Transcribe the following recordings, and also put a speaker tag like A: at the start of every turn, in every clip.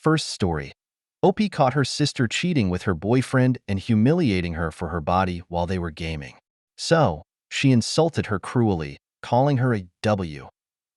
A: First story. Opie caught her sister cheating with her boyfriend and humiliating her for her body while they were gaming. So, she insulted her cruelly, calling her a W,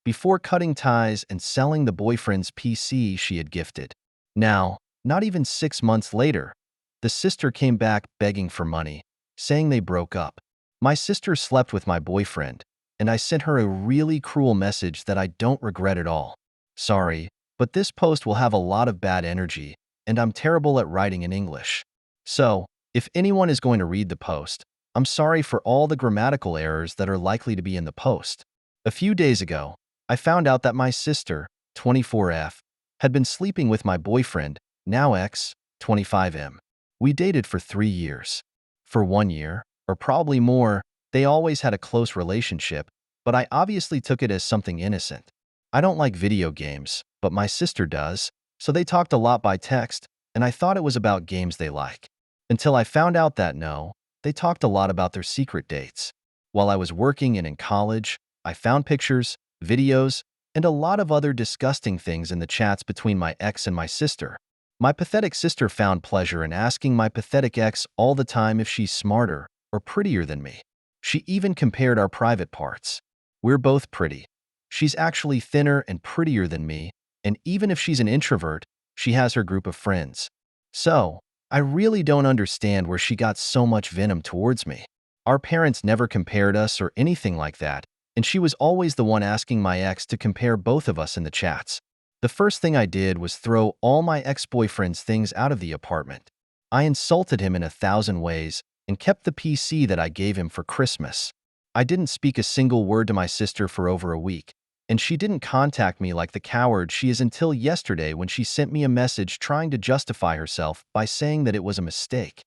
A: before cutting ties and selling the boyfriend's PC she had gifted. Now, not even 6 months later, the sister came back begging for money, saying they broke up. My sister slept with my boyfriend, and I sent her a really cruel message that I don't regret at all. Sorry, but this post will have a lot of bad energy, and I'm terrible at writing in English. So, if anyone is going to read the post, I'm sorry for all the grammatical errors that are likely to be in the post. A few days ago, I found out that my sister, 24F, had been sleeping with my boyfriend, now ex, 25M. We dated for 3 years. For 1 year, or probably more, they always had a close relationship, but I obviously took it as something innocent. I don't like video games, but my sister does, so they talked a lot by text, and I thought it was about games they like. Until I found out that no, they talked a lot about their secret dates. While I was working and in college, I found pictures, videos, and a lot of other disgusting things in the chats between my ex and my sister. My pathetic sister found pleasure in asking my pathetic ex all the time if she's smarter or prettier than me. She even compared our private parts. We're both pretty. She's actually thinner and prettier than me, and even if she's an introvert, she has her group of friends. So, I really don't understand where she got so much venom towards me. Our parents never compared us or anything like that, and she was always the one asking my ex to compare both of us in the chats. The first thing I did was throw all my ex-boyfriend's things out of the apartment. I insulted him in 1,000 ways and kept the PC that I gave him for Christmas. I didn't speak a single word to my sister for over a week, and she didn't contact me like the coward she is until yesterday when she sent me a message trying to justify herself by saying that it was a mistake.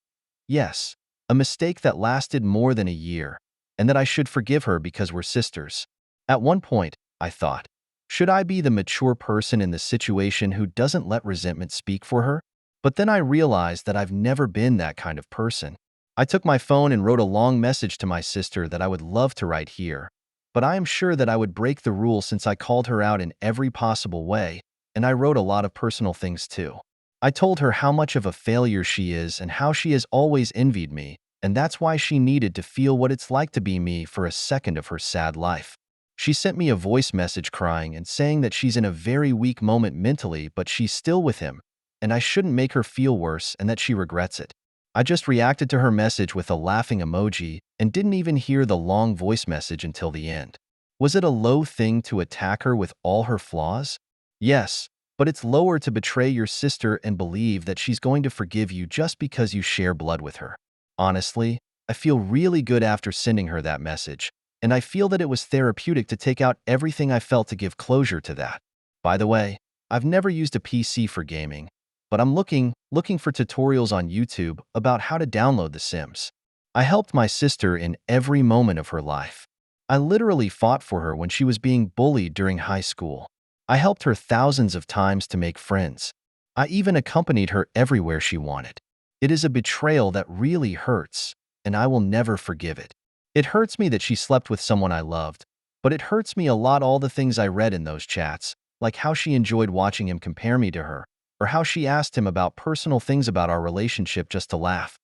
A: Yes, a mistake that lasted more than a year, and that I should forgive her because we're sisters. At one point, I thought, should I be the mature person in the situation who doesn't let resentment speak for her? But then I realized that I've never been that kind of person. I took my phone and wrote a long message to my sister that I would love to write here, but I am sure that I would break the rule since I called her out in every possible way, and I wrote a lot of personal things too. I told her how much of a failure she is and how she has always envied me, and that's why she needed to feel what it's like to be me for a second of her sad life. She sent me a voice message crying and saying that she's in a very weak moment mentally, but she's still with him, and I shouldn't make her feel worse and that she regrets it. I just reacted to her message with a laughing emoji and didn't even hear the long voice message until the end. Was it a low thing to attack her with all her flaws? Yes, but it's lower to betray your sister and believe that she's going to forgive you just because you share blood with her. Honestly, I feel really good after sending her that message, and I feel that it was therapeutic to take out everything I felt to give closure to that. By the way, I've never used a PC for gaming, but I'm looking for tutorials on YouTube about how to download The Sims. I helped my sister in every moment of her life. I literally fought for her when she was being bullied during high school. I helped her thousands of times to make friends. I even accompanied her everywhere she wanted. It is a betrayal that really hurts, and I will never forgive it. It hurts me that she slept with someone I loved, but it hurts me a lot all the things I read in those chats, like how she enjoyed watching him compare me to her, or how she asked him about personal things about our relationship just to laugh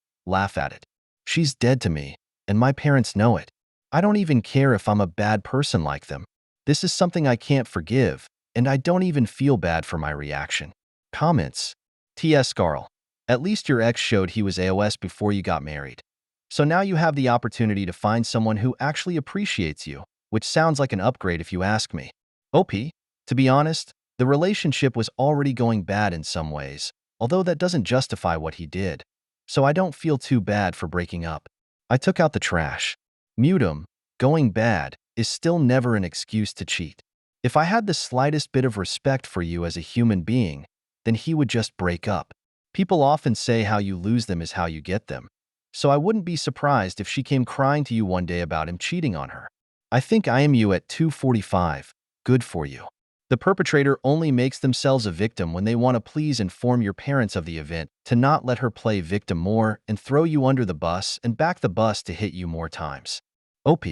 A: at it. She's dead to me, and my parents know it. I don't even care if I'm a bad person like them. This is something I can't forgive, and I don't even feel bad for my reaction. Comments. T.S. Carl. At least your ex showed he was AOS before you got married. So now you have the opportunity to find someone who actually appreciates you, which sounds like an upgrade if you ask me. OP. To be honest, the relationship was already going bad in some ways, although that doesn't justify what he did. So I don't feel too bad for breaking up. I took out the trash. Mute him. Going bad is still never an excuse to cheat. If I had the slightest bit of respect for you as a human being, then he would just break up. People often say how you lose them is how you get them. So I wouldn't be surprised if she came crying to you one day about him cheating on her. I think I am you at 2:45. Good for you. The perpetrator only makes themselves a victim when they want to please inform your parents of the event, to not let her play victim more and throw you under the bus and back the bus to hit you more times. OP.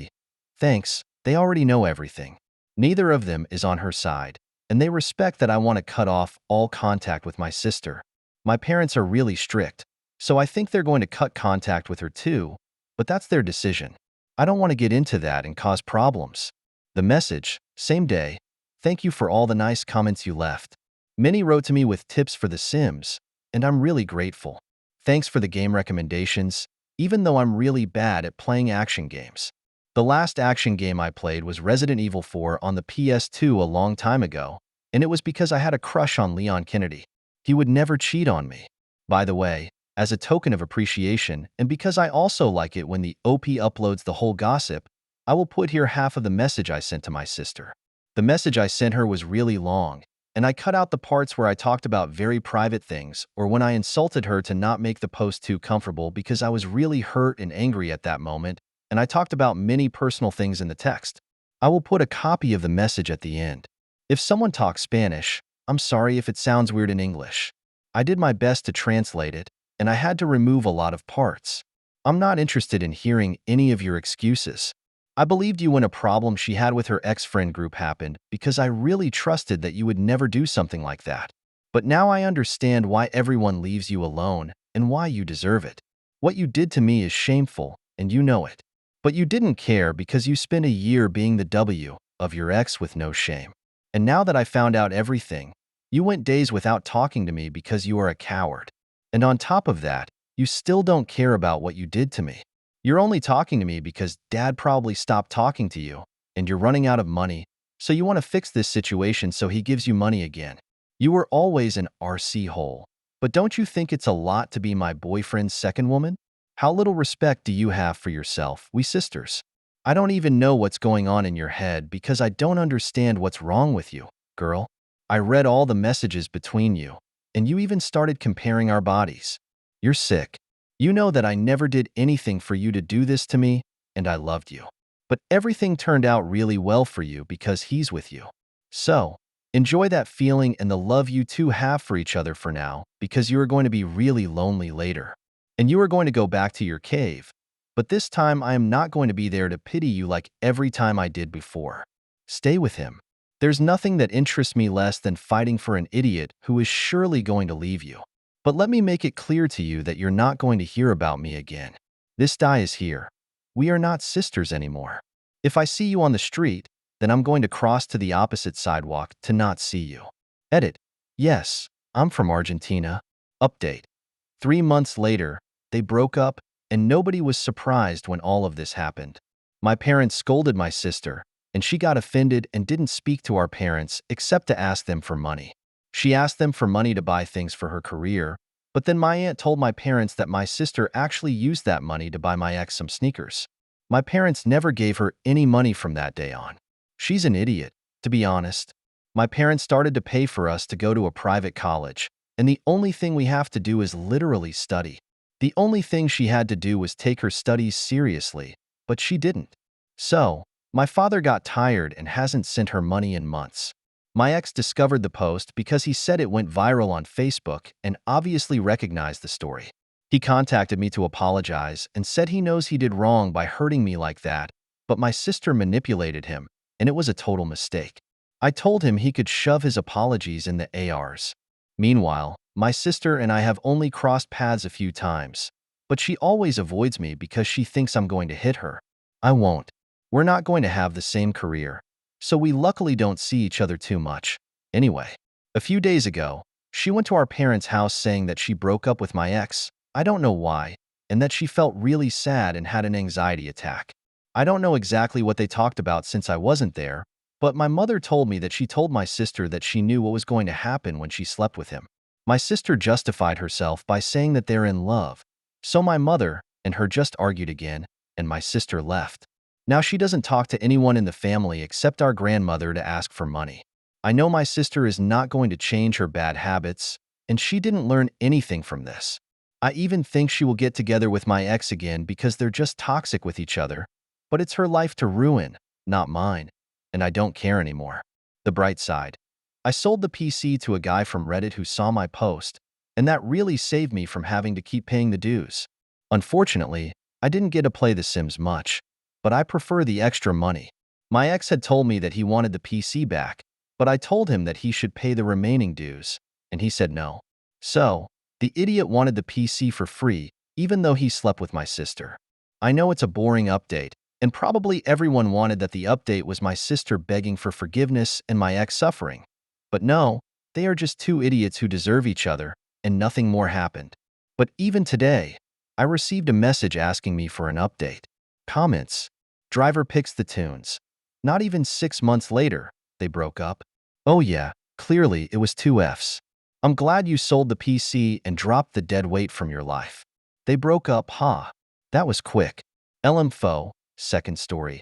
A: Thanks, they already know everything. Neither of them is on her side. and they respect that I want to cut off all contact with my sister. My parents are really strict, so I think they're going to cut contact with her too, but that's their decision. I don't want to get into that and cause problems. The message, same day, thank you for all the nice comments you left. Many wrote to me with tips for The Sims, and I'm really grateful. Thanks for the game recommendations, even though I'm really bad at playing action games. The last action game I played was Resident Evil 4 on the PS2 a long time ago, and it was because I had a crush on Leon Kennedy. He would never cheat on me. By the way, as a token of appreciation, and because I also like it when the OP uploads the whole gossip, I will put here half of the message I sent to my sister. The message I sent her was really long, and I cut out the parts where I talked about very private things or when I insulted her to not make the post too comfortable because I was really hurt and angry at that moment, and I talked about many personal things in the text. I will put a copy of the message at the end. If someone talks Spanish, I'm sorry if it sounds weird in English. I did my best to translate it, and I had to remove a lot of parts. I'm not interested in hearing any of your excuses. I believed you when a problem she had with her ex-friend group happened because I really trusted that you would never do something like that. But now I understand why everyone leaves you alone and why you deserve it. What you did to me is shameful, and you know it. But you didn't care because you spent a year being the W of your ex with no shame. And now that I found out everything, you went days without talking to me because you are a coward. And on top of that, you still don't care about what you did to me. You're only talking to me because Dad probably stopped talking to you, and you're running out of money, so you want to fix this situation so he gives you money again. You were always an RC hole. But don't you think it's a lot to be my boyfriend's second woman? How little respect do you have for yourself, we sisters? I don't even know what's going on in your head because I don't understand what's wrong with you, girl. I read all the messages between you, and you even started comparing our bodies. You're sick. You know that I never did anything for you to do this to me, and I loved you. But everything turned out really well for you because he's with you. So, enjoy that feeling and the love you two have for each other for now, because you are going to be really lonely later. And you are going to go back to your cave. But this time I am not going to be there to pity you like every time I did before. Stay with him. There's nothing that interests me less than fighting for an idiot who is surely going to leave you. But let me make it clear to you that you're not going to hear about me again. This die is here. We are not sisters anymore. If I see you on the street, then I'm going to cross to the opposite sidewalk to not see you. Edit. Yes, I'm from Argentina. Update. 3 months later, they broke up, and nobody was surprised when all of this happened. My parents scolded my sister, and she got offended and didn't speak to our parents except to ask them for money. She asked them for money to buy things for her career, but then my aunt told my parents that my sister actually used that money to buy my ex some sneakers. My parents never gave her any money from that day on. She's an idiot, to be honest. My parents started to pay for us to go to a private college, and the only thing we have to do is literally study. The only thing she had to do was take her studies seriously, but she didn't. So, my father got tired and hasn't sent her money in months. My ex discovered the post because he said it went viral on Facebook and obviously recognized the story. He contacted me to apologize and said he knows he did wrong by hurting me like that, but my sister manipulated him, and it was a total mistake. I told him he could shove his apologies in the ARs. Meanwhile, my sister and I have only crossed paths a few times, but she always avoids me because she thinks I'm going to hit her. I won't. We're not going to have the same career, so we luckily don't see each other too much. Anyway, a few days ago, she went to our parents' house saying that she broke up with my ex, I don't know why, and that she felt really sad and had an anxiety attack. I don't know exactly what they talked about since I wasn't there, but my mother told me that she told my sister that she knew what was going to happen when she slept with him. My sister justified herself by saying that they're in love, so my mother and her just argued again, and my sister left. Now she doesn't talk to anyone in the family except our grandmother to ask for money. I know my sister is not going to change her bad habits, and she didn't learn anything from this. I even think she will get together with my ex again because they're just toxic with each other, but it's her life to ruin, not mine, and I don't care anymore. The bright side. I sold the PC to a guy from Reddit who saw my post, and that really saved me from having to keep paying the dues. Unfortunately, I didn't get to play The Sims much, but I prefer the extra money. My ex had told me that he wanted the PC back, but I told him that he should pay the remaining dues, and he said no. So, the idiot wanted the PC for free, even though he slept with my sister. I know it's a boring update, and probably everyone wanted that the update was my sister begging for forgiveness and my ex suffering. But no, they are just two idiots who deserve each other, and nothing more happened. But even today, I received a message asking me for an update. Comments. Driver picks the tunes. Not even 6 months later, they broke up. Oh yeah, clearly it was two Fs. I'm glad you sold the PC and dropped the dead weight from your life. They broke up, huh? That was quick. LM second story.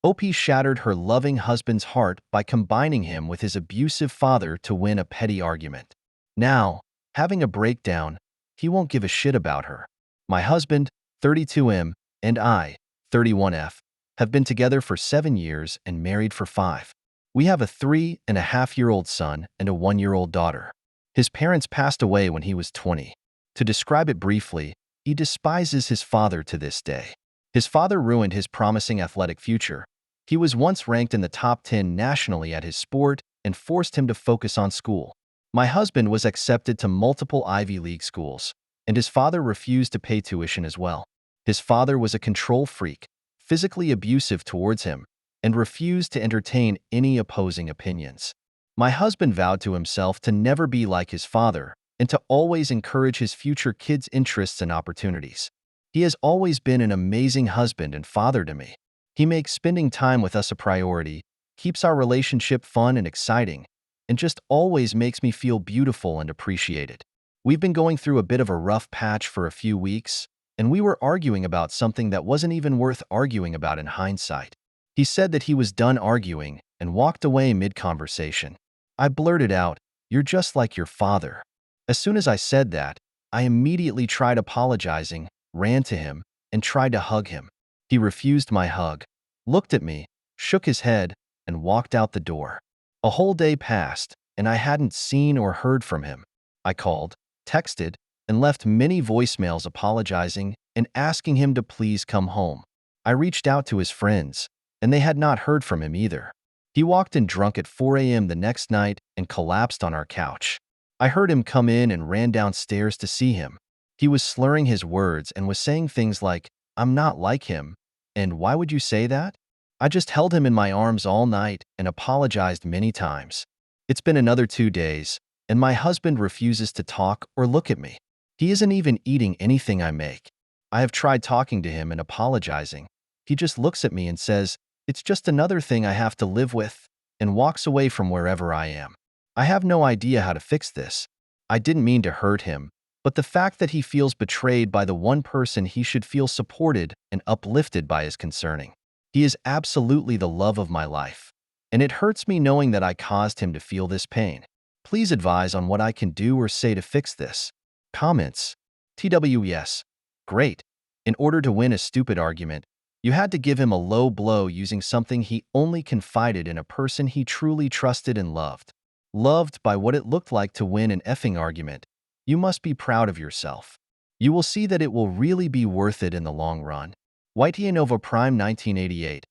A: OP shattered her loving husband's heart by combining him with his abusive father to win a petty argument. Now, having a breakdown, he won't give a shit about her. My husband, 32M, and I, 31F, have been together for 7 years and married for 5. We have a 3.5-year-old son and a 1-year-old daughter. His parents passed away when he was 20. To describe it briefly, he despises his father to this day. His father ruined his promising athletic future. He was once ranked in the top 10 nationally at his sport and forced him to focus on school. My husband was accepted to multiple Ivy League schools, and his father refused to pay tuition as well. His father was a control freak, physically abusive towards him, and refused to entertain any opposing opinions. My husband vowed to himself to never be like his father and to always encourage his future kids' interests and opportunities. He has always been an amazing husband and father to me. He makes spending time with us a priority, keeps our relationship fun and exciting, and just always makes me feel beautiful and appreciated. We've been going through a bit of a rough patch for a few weeks, and we were arguing about something that wasn't even worth arguing about in hindsight. He said that he was done arguing and walked away mid-conversation. I blurted out, "You're just like your father." As soon as I said that, I immediately tried apologizing, ran to him, and tried to hug him. He refused my hug, looked at me, shook his head, and walked out the door. A whole day passed, and I hadn't seen or heard from him. I called, texted, and left many voicemails apologizing and asking him to please come home. I reached out to his friends, and they had not heard from him either. He walked in drunk at 4 a.m. the next night and collapsed on our couch. I heard him come in and ran downstairs to see him. He was slurring his words and was saying things like, "I'm not like him," and "Why would you say that?" I just held him in my arms all night and apologized many times. It's been another 2 days, and my husband refuses to talk or look at me. He isn't even eating anything I make. I have tried talking to him and apologizing. He just looks at me and says, "It's just another thing I have to live with," and walks away from wherever I am. I have no idea how to fix this. I didn't mean to hurt him, but the fact that he feels betrayed by the one person he should feel supported and uplifted by is concerning. He is absolutely the love of my life, and it hurts me knowing that I caused him to feel this pain. Please advise on what I can do or say to fix this. Comments. TWS. Great. In order to win a stupid argument, you had to give him a low blow using something he only confided in a person he truly trusted and loved. Loved by what it looked like to win an effing argument. You must be proud of yourself. You will see that it will really be worth it in the long run. Nova Prime 1988.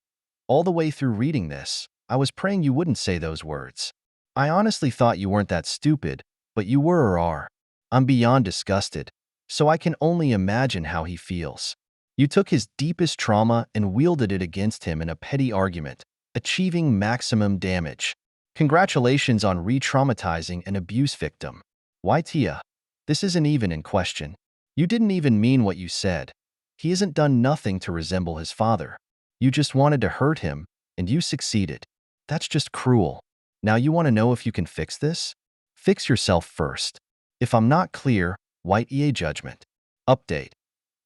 A: All the way through reading this, I was praying you wouldn't say those words. I honestly thought you weren't that stupid, but you were or are. I'm beyond disgusted, so I can only imagine how he feels. You took his deepest trauma and wielded it against him in a petty argument, achieving maximum damage. Congratulations on re-traumatizing an abuse victim. Tia, this isn't even in question. You didn't even mean what you said. He hasn't done nothing to resemble his father. You just wanted to hurt him, and you succeeded. That's just cruel. Now you want to know if you can fix this? Fix yourself first. If I'm not clear, white EA judgment. Update.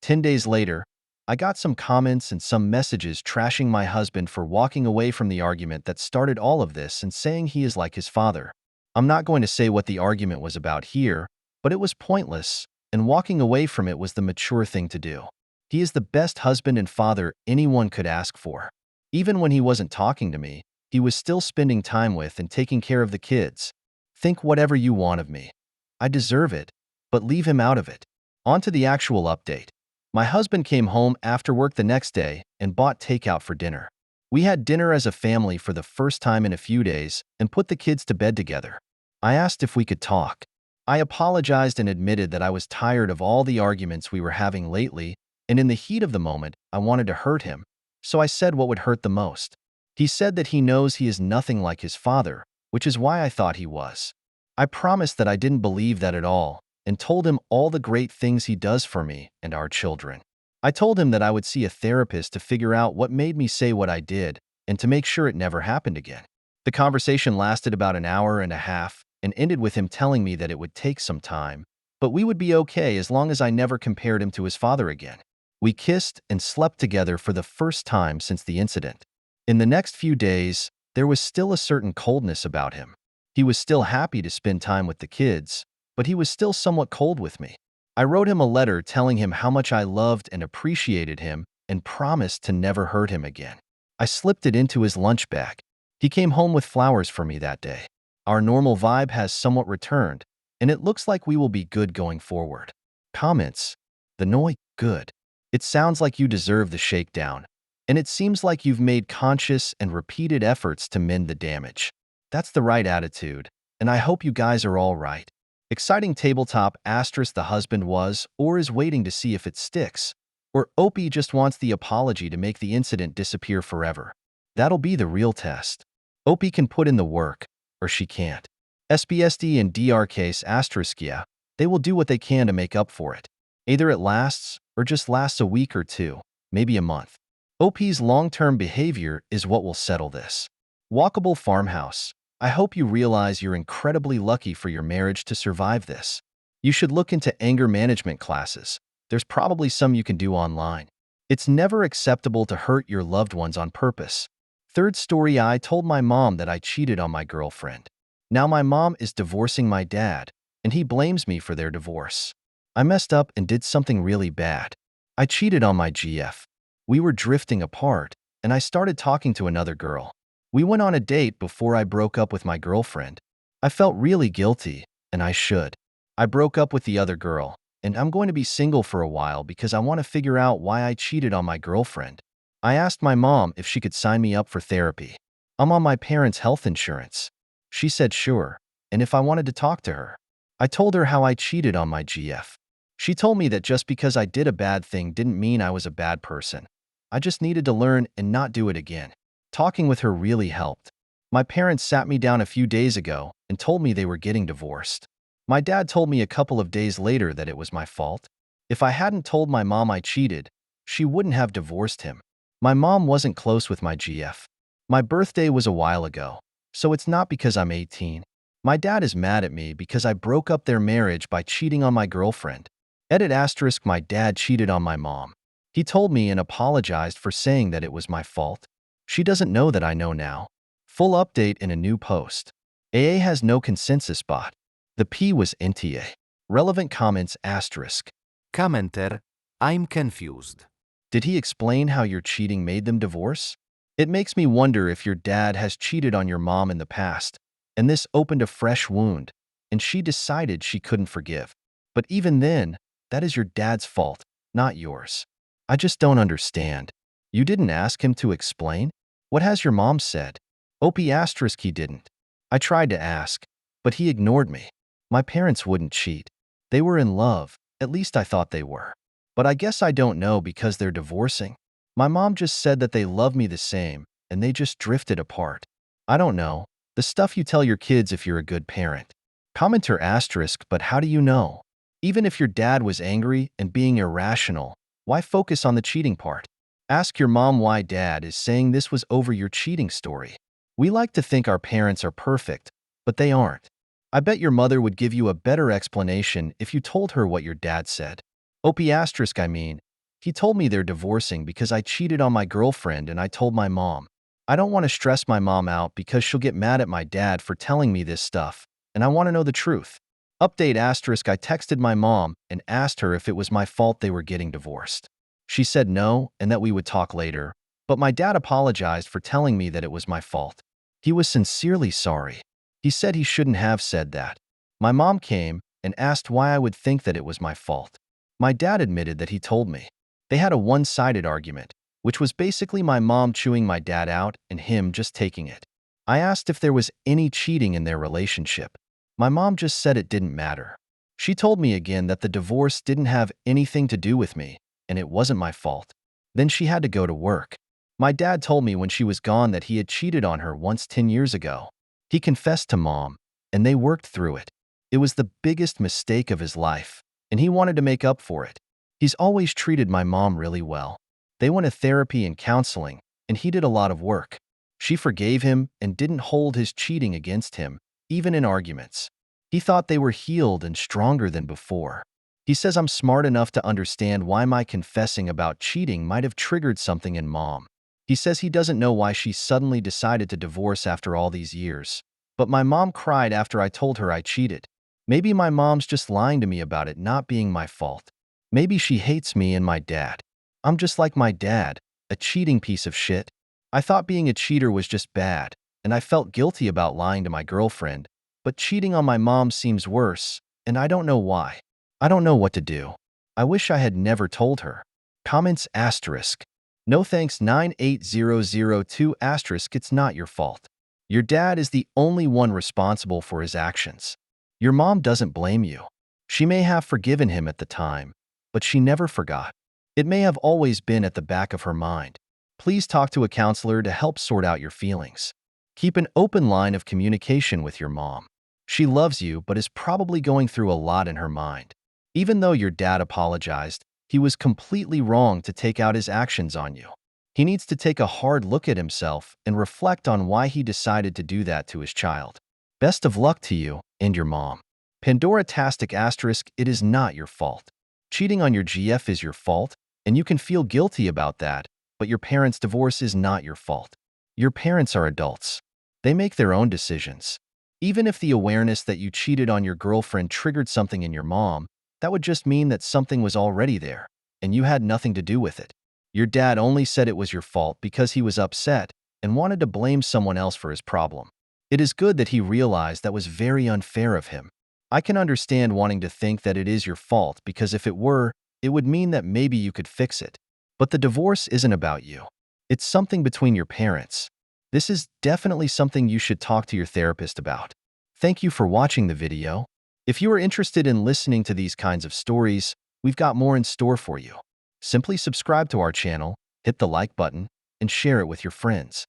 A: 10 days later, I got some comments and some messages trashing my husband for walking away from the argument that started all of this and saying he is like his father. I'm not going to say what the argument was about here, but it was pointless, and walking away from it was the mature thing to do. He is the best husband and father anyone could ask for. Even when he wasn't talking to me, he was still spending time with and taking care of the kids. Think whatever you want of me. I deserve it, but leave him out of it. On to the actual update. My husband came home after work the next day and bought takeout for dinner. We had dinner as a family for the first time in a few days and put the kids to bed together. I asked if we could talk. I apologized and admitted that I was tired of all the arguments we were having lately, and in the heat of the moment, I wanted to hurt him. So I said what would hurt the most. He said that he knows he is nothing like his father, which is why I thought he was. I promised that I didn't believe that at all, and told him all the great things he does for me and our children. I told him that I would see a therapist to figure out what made me say what I did and to make sure it never happened again. The conversation lasted about an hour and a half and ended with him telling me that it would take some time, but we would be okay as long as I never compared him to his father again. We kissed and slept together for the first time since the incident. In the next few days, there was still a certain coldness about him. He was still happy to spend time with the kids, but he was still somewhat cold with me. I wrote him a letter telling him how much I loved and appreciated him and promised to never hurt him again. I slipped it into his lunch bag. He came home with flowers for me that day. Our normal vibe has somewhat returned, and it looks like we will be good going forward. Comments. The Noi, good. It sounds like you deserve the shakedown, and it seems like you've made conscious and repeated efforts to mend the damage. That's the right attitude, and I hope you guys are all right. Exciting tabletop asterisk the husband was or is waiting to see if it sticks, or Opie just wants the apology to make the incident disappear forever. That'll be the real test. Opie can put in the work, or she can't. SBSD and DR case asterisk yeah, they will do what they can to make up for it. Either it lasts, or just lasts a week or two, maybe a month. OP's long-term behavior is what will settle this. Walkable farmhouse. I hope you realize you're incredibly lucky for your marriage to survive this. You should look into anger management classes. There's probably some you can do online. It's never acceptable to hurt your loved ones on purpose. Third story, I told my mom that I cheated on my girlfriend. Now my mom is divorcing my dad, and he blames me for their divorce. I messed up and did something really bad. I cheated on my GF. We were drifting apart, and I started talking to another girl. We went on a date before I broke up with my girlfriend. I felt really guilty, and I should. I broke up with the other girl, and I'm going to be single for a while because I want to figure out why I cheated on my girlfriend. I asked my mom if she could sign me up for therapy. I'm on my parents' health insurance. She said sure, and if I wanted to talk to her. I told her how I cheated on my GF. She told me that just because I did a bad thing didn't mean I was a bad person. I just needed to learn and not do it again. Talking with her really helped. My parents sat me down a few days ago and told me they were getting divorced. My dad told me a couple of days later that it was my fault. If I hadn't told my mom I cheated, she wouldn't have divorced him. My mom wasn't close with my GF. My birthday was a while ago, so it's not because I'm 18. My dad is mad at me because I broke up their marriage by cheating on my girlfriend. Edit asterisk my dad cheated on my mom. He told me and apologized for saying that it was my fault. She doesn't know that I know now. Full update in a new post. AA has no consensus bot. The P was NTA. Relevant comments asterisk.
B: Commenter, I'm confused.
A: Did he explain how your cheating made them divorce? It makes me wonder if your dad has cheated on your mom in the past, and this opened a fresh wound, and she decided she couldn't forgive. But even then, that is your dad's fault, not yours. I just don't understand. You didn't ask him to explain? What has your mom said? OP asterisk he didn't. I tried to ask, but he ignored me. My parents wouldn't cheat. They were in love, at least I thought they were. But I guess I don't know because they're divorcing. My mom just said that they love me the same, and they just drifted apart. I don't know. The stuff you tell your kids if you're a good parent. Commenter asterisk, but how do you know? Even if your dad was angry and being irrational, why focus on the cheating part? Ask your mom why dad is saying this was over your cheating story. We like to think our parents are perfect, but they aren't. I bet your mother would give you a better explanation if you told her what your dad said. OP asterisk I mean, he told me they're divorcing because I cheated on my girlfriend and I told my mom. I don't want to stress my mom out because she'll get mad at my dad for telling me this stuff, and I want to know the truth. Update asterisk I texted my mom and asked her if it was my fault they were getting divorced. She said no and that we would talk later, but my dad apologized for telling me that it was my fault. He was sincerely sorry. He said he shouldn't have said that. My mom came and asked why I would think that it was my fault. My dad admitted that he told me. They had a one-sided argument. which was basically my mom chewing my dad out and him just taking it. I asked if there was any cheating in their relationship. My mom just said it didn't matter. She told me again that the divorce didn't have anything to do with me, and it wasn't my fault. Then she had to go to work. My dad told me when she was gone that he had cheated on her once 10 years ago. He confessed to mom, and they worked through it. It was the biggest mistake of his life, and he wanted to make up for it. He's always treated my mom really well. They went to therapy and counseling, and he did a lot of work. She forgave him and didn't hold his cheating against him, even in arguments. He thought they were healed and stronger than before. He says I'm smart enough to understand why my confessing about cheating might have triggered something in mom. He says he doesn't know why she suddenly decided to divorce after all these years. But my mom cried after I told her I cheated. Maybe my mom's just lying to me about it not being my fault. Maybe she hates me and my dad. I'm just like my dad, a cheating piece of shit. I thought being a cheater was just bad, and I felt guilty about lying to my girlfriend, but cheating on my mom seems worse, and I don't know why. I don't know what to do. I wish I had never told her. Comments asterisk. No thanks 98002 asterisk. It's not your fault. Your dad is the only one responsible for his actions. Your mom doesn't blame you. She may have forgiven him at the time, but she never forgot. It may have always been at the back of her mind. Please talk to a counselor to help sort out your feelings. Keep an open line of communication with your mom. She loves you but is probably going through a lot in her mind. Even though your dad apologized, he was completely wrong to take out his actions on you. He needs to take a hard look at himself and reflect on why he decided to do that to his child. Best of luck to you and your mom. Pandora-tastic asterisk. It is not your fault. Cheating on your GF is your fault, and you can feel guilty about that, but your parents' divorce is not your fault. Your parents are adults. They make their own decisions. Even if the awareness that you cheated on your girlfriend triggered something in your mom, that would just mean that something was already there, and you had nothing to do with it. Your dad only said it was your fault because he was upset and wanted to blame someone else for his problem. It is good that he realized that was very unfair of him. I can understand wanting to think that it is your fault because if it were, it would mean that maybe you could fix it. But the divorce isn't about you. It's something between your parents. This is definitely something you should talk to your therapist about. Thank you for watching the video. If you are interested in listening to these kinds of stories, we've got more in store for you. Simply subscribe to our channel, hit the like button, and share it with your friends.